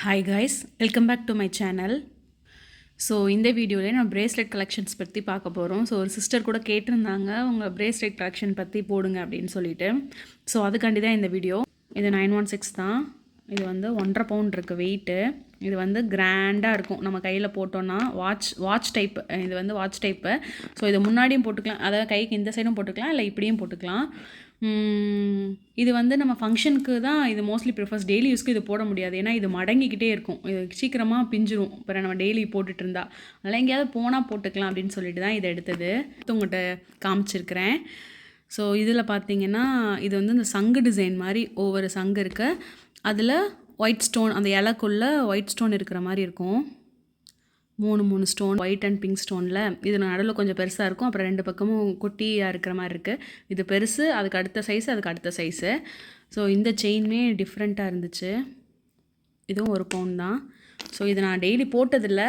Hi guys, welcome back to my channel. So இந்த வீடியோவில் நான் பிரேஸ்லெட் கலெக்ஷன்ஸ் பற்றி பார்க்க போகிறோம். ஸோ ஒரு சிஸ்டர் கூட கேட்டிருந்தாங்க உங்கள் பிரேஸ்லெட் கலெக்ஷன் பற்றி போடுங்க அப்படின்னு சொல்லிட்டு. ஸோ அதுக்காண்டி தான் இந்த வீடியோ. இது 916 தான். இது வந்து 1.5 பவுண்ட் இருக்குது வெயிட்டு. இது வந்து கிராண்டாக இருக்கும். நம்ம கையில் போட்டோன்னா வாட்ச் டைப்பு. இது வந்து வாட்ச் டைப்பு. ஸோ இதை முன்னாடியும் போட்டுக்கலாம், அதாவது கைக்கு இந்த சைடும் போட்டுக்கலாம், இல்லை இப்படியும் போட்டுக்கலாம். இது வந்து நம்ம ஃபங்க்ஷனுக்கு தான் இது மோஸ்ட்லி ப்ரிஃபர்ஸ். டெய்லி யூஸ்க்கு இது போட முடியாது, ஏன்னா இது மடங்கிக்கிட்டே இருக்கும், இது சீக்கிரமாக பிஞ்சிரும் இப்போ நம்ம டெய்லி போட்டுட்டு இருந்தா. அதனால் எங்கேயாவது போனால் போட்டுக்கலாம் அப்படின்னு சொல்லிட்டு தான் இதை எடுத்தது. உங்கள்கிட்ட காமிச்சிருக்கிறேன். ஸோ இதில் பார்த்தீங்கன்னா இது வந்து இந்த சங்கு டிசைன் மாதிரி ஒவ்வொரு சங்கு இருக்குது. அதில் ஒயிட் ஸ்டோன், அந்த இலக்குள்ளே ஒயிட் ஸ்டோன் இருக்கிற மாதிரி இருக்கும். 3 ஸ்டோன், ஒயிட் அண்ட் பிங்க் ஸ்டோனில். இது நடுவில் கொஞ்சம் பெருசாக இருக்கும், அப்புறம் 2 பக்கமும் குட்டியாக இருக்கிற மாதிரி இருக்குது. இது பெருசு, அதுக்கு அடுத்த சைஸு, அதுக்கு அடுத்த சைஸு. ஸோ இந்த செயினுமே டிஃப்ரெண்ட்டாக இருந்துச்சு. இதுவும் 1 பவுண்ட் தான். ஸோ இது நான் டெய்லி போட்டதில்லை,